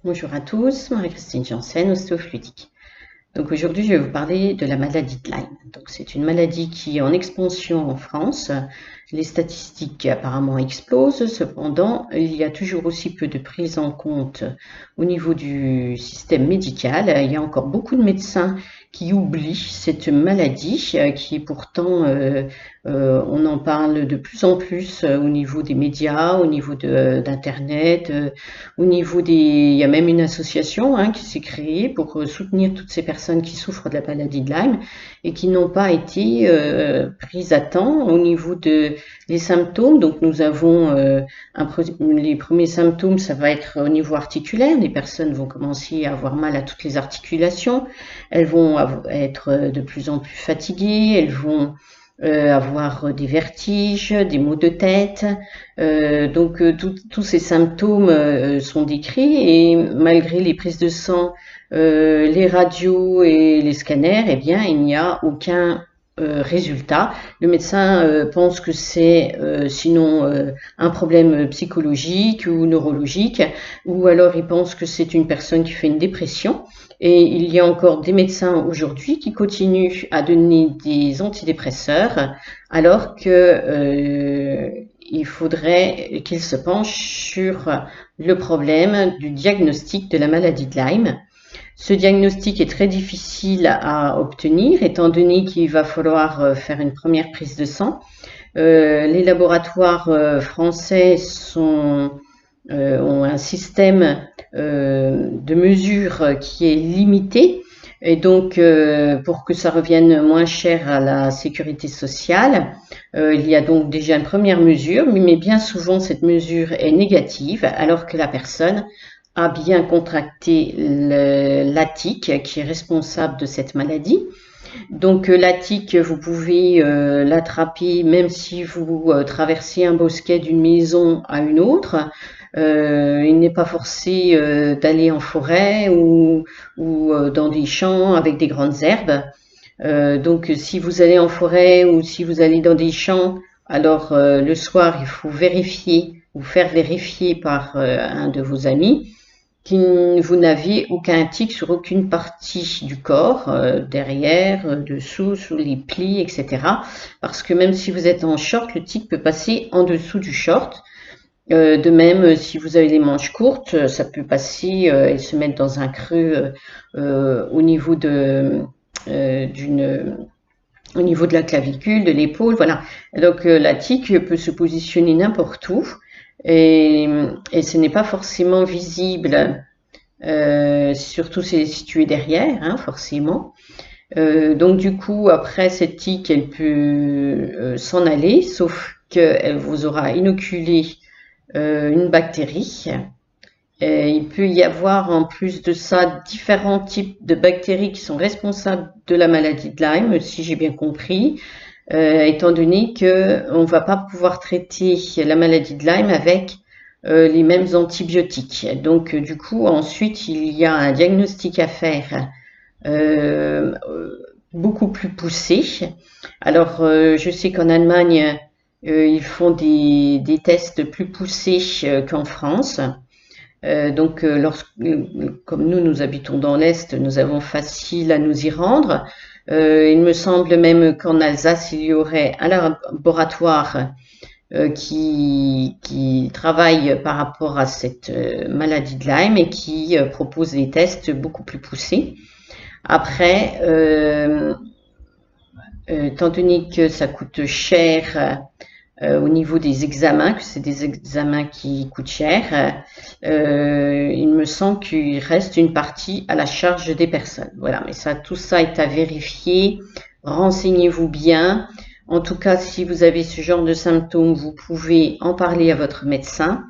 Bonjour à tous, Marie-Christine Janssen, ostéofluidique. Donc aujourd'hui, je vais vous parler de la maladie de Lyme. Donc c'est une maladie qui est en expansion en France. Les statistiques apparemment explosent. Cependant, il y a toujours aussi peu de prise en compte au niveau du système médical. Il y a encore beaucoup de médecins qui oublient cette maladie, qui est pourtant, on en parle de plus en plus au niveau des médias, au niveau d'Internet, au niveau il y a même une association qui s'est créée pour soutenir toutes ces personnes qui souffrent de la maladie de Lyme et qui n'ont pas été prises à temps au niveau des symptômes. Donc nous avons les premiers symptômes, ça va être au niveau articulaire. Les personnes vont commencer à avoir mal à toutes les articulations. Elles vont être de plus en plus fatiguées. Elles vont avoir des vertiges, des maux de tête. Donc tous ces symptômes sont décrits et malgré les prises de sang, les radios et les scanners, eh bien il n'y a aucun résultat. Le médecin pense que c'est sinon un problème psychologique ou neurologique, ou alors il pense que c'est une personne qui fait une dépression. Et il y a encore des médecins aujourd'hui qui continuent à donner des antidépresseurs alors que il faudrait qu'ils se penchent sur le problème du diagnostic de la maladie de Lyme. Ce diagnostic est très difficile à obtenir étant donné qu'il va falloir faire une première prise de sang. Les laboratoires français ont un système de mesure qui est limité et donc pour que ça revienne moins cher à la sécurité sociale, il y a donc déjà une première mesure, mais bien souvent cette mesure est négative alors que la personne a bien contracté la tique qui est responsable de cette maladie. Donc la tique, vous pouvez l'attraper même si vous traversez un bosquet d'une maison à une autre. Il n'est pas forcé d'aller en forêt ou dans des champs avec des grandes herbes. Donc si vous allez en forêt ou si vous allez dans des champs, alors le soir, il faut vérifier ou faire vérifier par un de vos amis que vous n'aviez aucun tic sur aucune partie du corps, derrière, dessous, sous les plis, etc. Parce que même si vous êtes en short, le tic peut passer en dessous du short. De même, si vous avez les manches courtes, ça peut passer et se mettre dans un creux au niveau au niveau de la clavicule, de l'épaule, voilà. Donc la tique peut se positionner n'importe où et ce n'est pas forcément visible, surtout si elle est située derrière, forcément. Donc du coup, après cette tique, elle peut s'en aller, sauf qu'elle vous aura inoculé une bactérie. Il peut y avoir en plus de ça différents types de bactéries qui sont responsables de la maladie de Lyme, si j'ai bien compris, étant donné qu'on ne va pas pouvoir traiter la maladie de Lyme avec les mêmes antibiotiques. Donc du coup, ensuite, il y a un diagnostic à faire beaucoup plus poussé. Alors, je sais qu'en Allemagne, ils font des tests plus poussés qu'en France. Comme nous habitons dans l'Est, nous avons facile à nous y rendre. Il me semble même qu'en Alsace, il y aurait un laboratoire qui travaille par rapport à cette maladie de Lyme et qui propose des tests beaucoup plus poussés. Après, étant donné que ça coûte cher au niveau des examens, que c'est des examens qui coûtent cher, il me semble qu'il reste une partie à la charge des personnes. Voilà, mais ça, tout ça est à vérifier. Renseignez-vous bien. En tout cas, si vous avez ce genre de symptômes, vous pouvez en parler à votre médecin.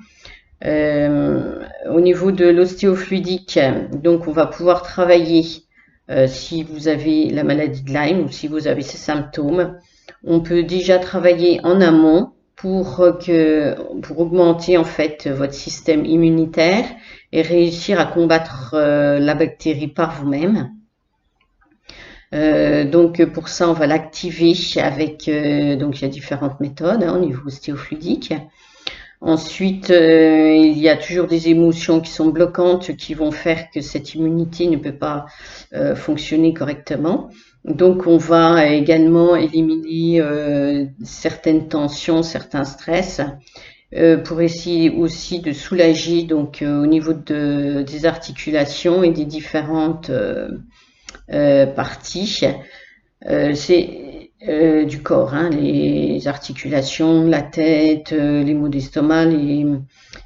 Au niveau de l'ostéofluidique, donc on va pouvoir travailler si vous avez la maladie de Lyme ou si vous avez ces symptômes. On peut déjà travailler en amont pour augmenter en fait votre système immunitaire et réussir à combattre la bactérie par vous-même. Donc pour ça, on va l'activer avec donc il y a différentes méthodes au niveau ostéofluidique. Ensuite, il y a toujours des émotions qui sont bloquantes, qui vont faire que cette immunité ne peut pas fonctionner correctement. Donc, on va également éliminer certaines tensions, certains stress, pour essayer aussi de soulager donc au niveau des articulations et des différentes parties. C'est du corps, hein, les articulations, la tête, les maux d'estomac, les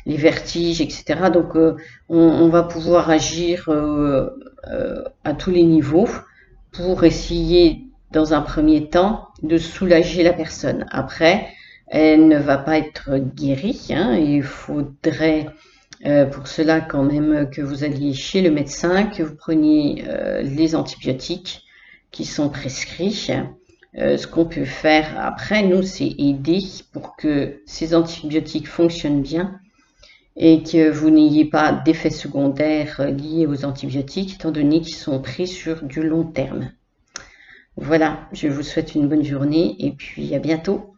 vertiges, etc. Donc, on va pouvoir agir à tous les niveaux pour essayer, dans un premier temps, de soulager la personne. Après, elle ne va pas être guérie, hein, il faudrait pour cela quand même que vous alliez chez le médecin, que vous preniez les antibiotiques qui sont prescrits. Ce qu'on peut faire après, nous, c'est aider pour que ces antibiotiques fonctionnent bien et que vous n'ayez pas d'effets secondaires liés aux antibiotiques, étant donné qu'ils sont pris sur du long terme. Voilà, je vous souhaite une bonne journée et puis à bientôt.